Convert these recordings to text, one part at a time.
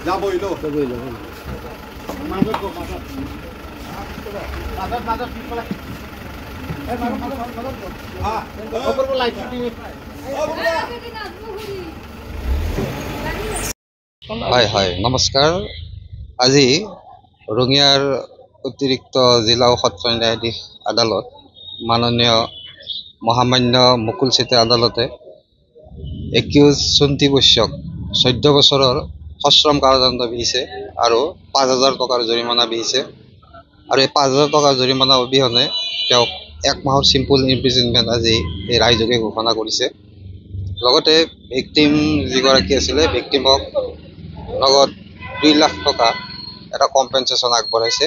যাবইলো হয় হয় নমস্কাৰ আজি ৰঙিয়াৰ অতিৰিক্ত জিলা ও সত্ৰ ন্যায়াধীশ আদালত মাননীয় মহামান্য মুকুল চেতিয়া আদালতে একিউজ চুন্তি বৈশ্যক 14 বছৰৰ সশ্ৰম কাৰাদণ্ড বিহিছে আৰু 5,000 টকাৰ জৰিমনা বিহিছে আৰু এই 5,000 টকাৰ জৰিমনা অবিহনে তেওঁক 1 মাহৰ চিম্পল ইমপ্ৰিজনমেণ্ট আজি এই ৰায়যোগে ঘোষণা কৰিছে। লগতে ভিকটিম যিগৰাকী আছিলে ভিকটিমক লগত 2 লাখ টকা এটা কম্পেনচেশ্যন আগবঢ়াইছে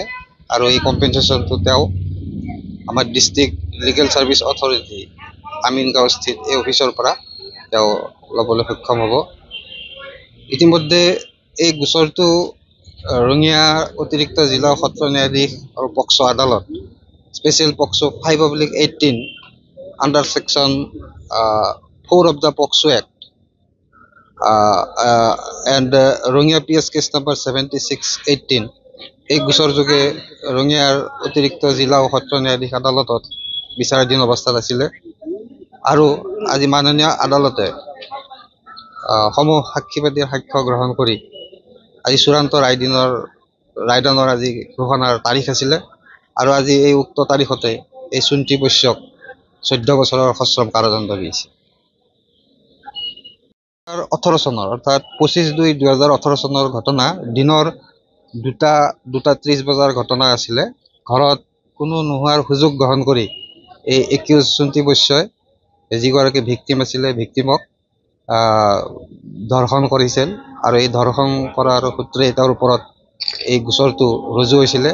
আৰু এই কম্পেনচেশ্যনটো তেওঁ আমাৰ district legal service authority Amingaon স্থিত এই অফিচৰ পৰা তেওঁ ল'বলৈ সক্ষম হ'ব। ইতিমধ্যে এই গোচৰটো ৰঙিয়া অতিৰিক্ত জিলা সত্ৰ ন্যায়াধীশ আৰু পক্সো আদালত special POCSO 5/18 under section 4 of the POCSO Act and Rongya PS case number 7618 এই গোচৰ যোগে ৰঙিয়াৰ অতিৰিক্ত জিলা ও সত্ৰ ন্যায়াধীশ আদালতত বিচাৰাধীন অৱস্থাত আছিলে আৰু আজি মাননীয় আদালতে সমূহ সাক্ষীবাদীৰ সাক্ষ্য গ্ৰহণ কৰি আজি চূড়ান্ত ৰায়দানৰ আজি ঘোষণাৰ তাৰিখ আছিলে আৰু আজি এই উক্ত তাৰিখতে এই চুন্তি বৈশ্যক 14 বছৰৰ সশ্ৰম কাৰাদণ্ড দিছে। 18 চনৰ অৰ্থাৎ 25/2/2018 চনৰ ঘটনা দিনৰ 2:30 বজাৰ ঘটনা আছিলে। ঘৰত কোনো নোহোৱাৰ সুযোগ গ্ৰহণ কৰি এই একিউজ চুন্তি বৈশ্যই যিগৰাকী ভিকটিম আছিলে ভিকটিমক ধৰ্ষণ কৰিছিল আৰু এই ধৰ্ষণ কৰাৰ সূত্ৰে তেওঁৰ ওপৰত এই গোচৰটো ৰুজু হৈছিলে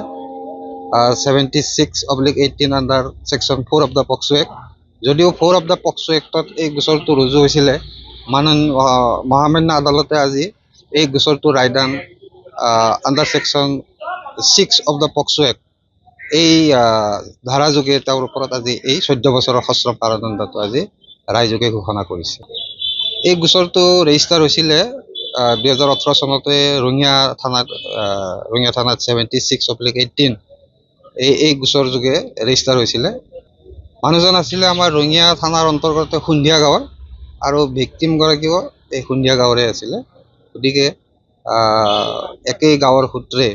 76/18 under section 4 of the POCSO Act। যদিও 4 of the POCSO Actত এই গোচৰটো ৰুজু হৈছিলে মহামান্য আদালতে আজি এই গোচৰটো ৰায়দান under section 6 of the POCSO Act এই ধাৰা যোগে তেওঁৰ ওপৰত আজি এই 14 বছৰৰ সশ্ৰম কাৰাদণ্ডটো আজি ৰায়যোগে ঘোষণা কৰিছে। এই গোচৰটো ৰেজিষ্টাৰ হৈছিলে 2018 চনতে ৰঙিয়া থানাত 76/18 এই গোচৰ যোগে ৰেজিষ্টাৰ হৈছিলে। মানুহজন আছিলে আমাৰ ৰঙিয়া থানাৰ অন্তৰ্গত খুন্দিয়া গাঁৱৰ আৰু ভিকটিম গৰাকীও এই খুন্দিয়া গাঁৱৰে আছিলে। গতিকে একেই গাঁৱৰ সূত্ৰে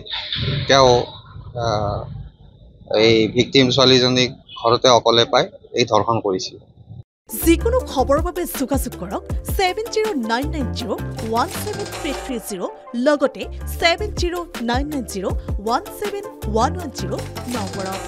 তেওঁ এই ভিকটিম ছোৱালীজনীক ঘৰতে অকলে পাই এই ধৰ্ষণ কৰিছিল। যিকোনো খবৰৰ বাবে যোগাযোগ কৰক 7099017330 লগতে 7099017110 নম্বৰত।